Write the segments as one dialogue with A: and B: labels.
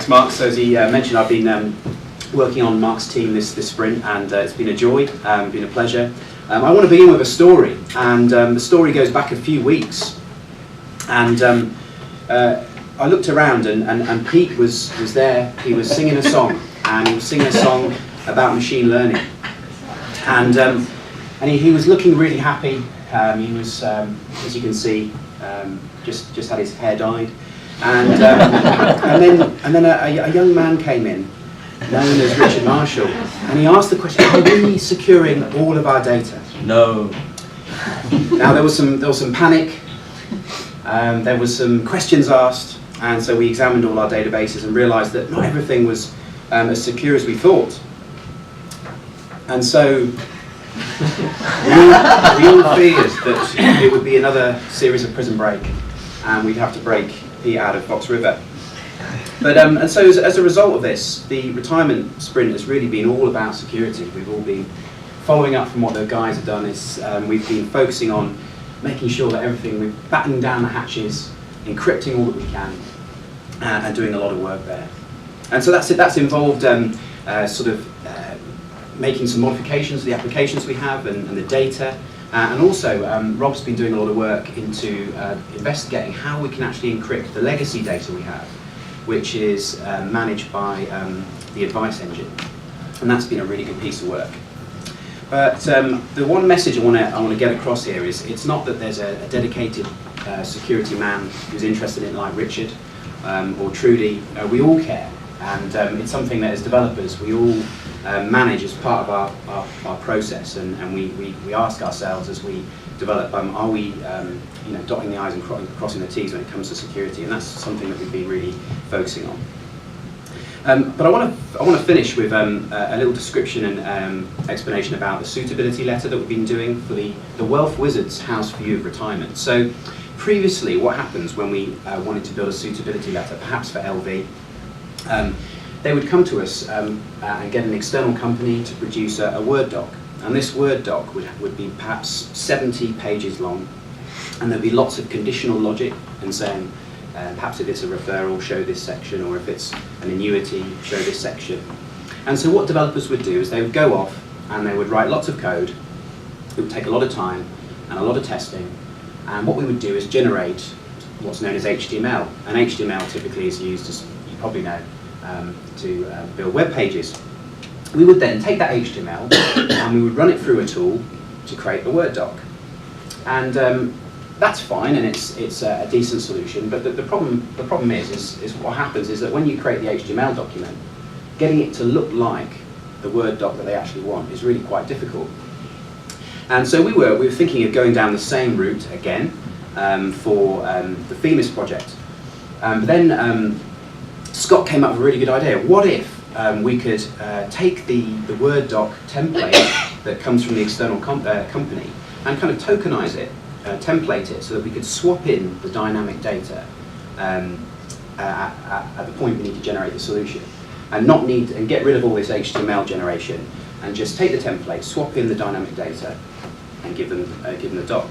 A: Thanks, Mark. So as he mentioned, I've been working on Mark's team this sprint, and it's been a joy, been a pleasure. I want to begin with a story, and the story goes back a few weeks. And I looked around, and Pete was there. He was singing a song, and he was singing a song about machine learning. And he was looking really happy. He was, as you can see, just had his hair dyed. And then a young man came in, known as Richard Marshall, and he asked the question: are we securing all of our data?
B: No.
A: Now there was some panic. There was some questions asked, and so we examined all our databases and realised that not everything was as secure as we thought. And so we all feared that it would be another series of Prison Break, and we'd have to break Pete out of Fox River. But and so as a result of this, the retirement sprint has really been all about security. We've all been following up from what the guys have done. We've been focusing on making sure that we're battening down the hatches, encrypting all that we can, and doing a lot of work there. And so that's involved making some modifications to the applications we have and the data. And also, Rob's been doing a lot of work into investigating how we can actually encrypt the legacy data we have, which is managed by the Advice Engine. And that's been a really good piece of work. But the one message I want to get across here is it's not that there's a dedicated security man who's interested in it like Richard or Trudy. We all care, and it's something that as developers we all manage as part of our process, and we ask ourselves as we develop, are we dotting the I's and crossing the T's when it comes to security, and that's something that we've been really focusing on. But I want to finish with a little description and explanation about the suitability letter that we've been doing for the Wealth Wizards House View of Retirement. So previously, what happens when we wanted to build a suitability letter, perhaps for LV, they would come to us and get an external company to produce a Word doc. And this Word doc would be perhaps 70 pages long, and there'd be lots of conditional logic and saying, perhaps if it's a referral, show this section, or if it's an annuity, show this section. And so what developers would do is they would go off and they would write lots of code. It would take a lot of time and a lot of testing. And what we would do is generate what's known as HTML. And HTML typically is used, as you probably know, to build web pages. We would then take that HTML and we would run it through a tool to create a Word doc. And that's fine, and it's a decent solution, but the problem is what happens is that when you create the HTML document, getting it to look like the Word doc that they actually want is really quite difficult. And so we were thinking of going down the same route again for the Themis project. But then Scott came up with a really good idea. What if we could take the Word doc template that comes from the external company and kind of tokenize it, template it, so that we could swap in the dynamic data at the point we need to generate the solution, and get rid of all this HTML generation, and just take the template, swap in the dynamic data, and give them the doc.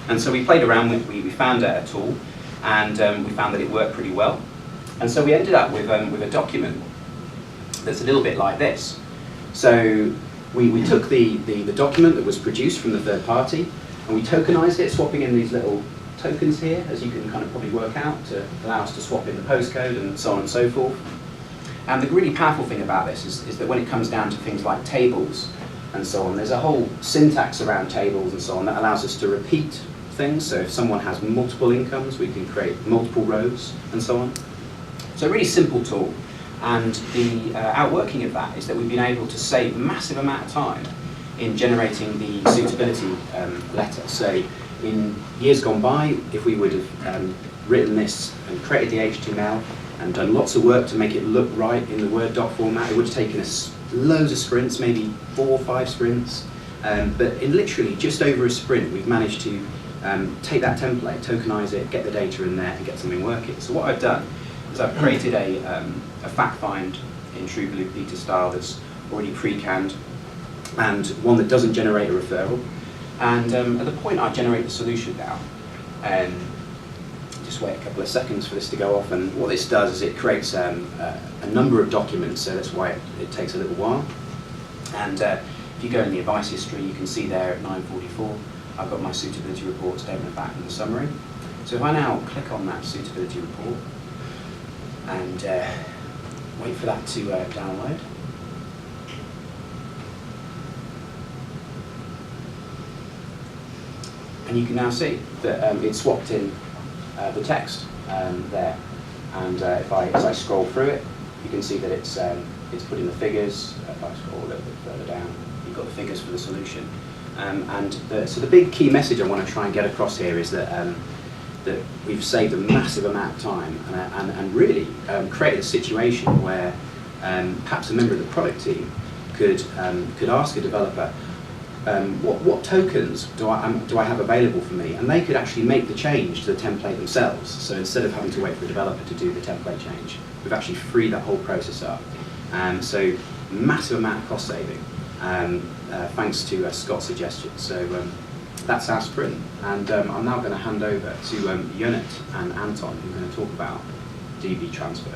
A: And so we played around with, we found a tool, and we found that it worked pretty well. And so we ended up with a document that's a little bit like this. So we took the document that was produced from the third party, and we tokenized it, swapping in these little tokens here, as you can kind of probably work out, to allow us to swap in the postcode and so on and so forth. And the really powerful thing about this is that when it comes down to things like tables and so on, there's a whole syntax around tables and so on that allows us to repeat things. So if someone has multiple incomes, we can create multiple rows and so on. So a really simple tool. And the outworking of that is that we've been able to save a massive amount of time in generating the suitability letter. So in years gone by, if we would have written this and created the HTML and done lots of work to make it look right in the Word doc format, it would have taken us loads of sprints, maybe 4 or 5 sprints. But in literally just over a sprint, we've managed to take that template, tokenize it, get the data in there, and get something working. So what I've done is I've created a fact find in TrueBlue Beta style that's already pre-canned, and one that doesn't generate a referral. And at the point I generate the solution now, just just wait a couple of seconds for this to go off, and what this does is it creates a number of documents, so that's why it takes a little while. And if you go in the advice history, you can see there at 9:44, I've got my suitability report, statement of fact, and the summary. So if I now click on that suitability report and wait for that to download. And you can now see that it's swapped in the text there. And as I scroll through it, you can see that it's put in the figures. If I scroll a little bit further down, you've got the figures for the solution. So the big key message I want to try and get across here is that that we've saved a massive amount of time and really created a situation where perhaps a member of the product team could ask a developer, what tokens do I have available for me? And they could actually make the change to the template themselves. So instead of having to wait for a developer to do the template change, we've actually freed that whole process up. So massive amount of cost saving, thanks to Scott's suggestion. So that's our sprint. And I'm now going to hand over to Yonit and Anton, who are going to talk about DB transfer.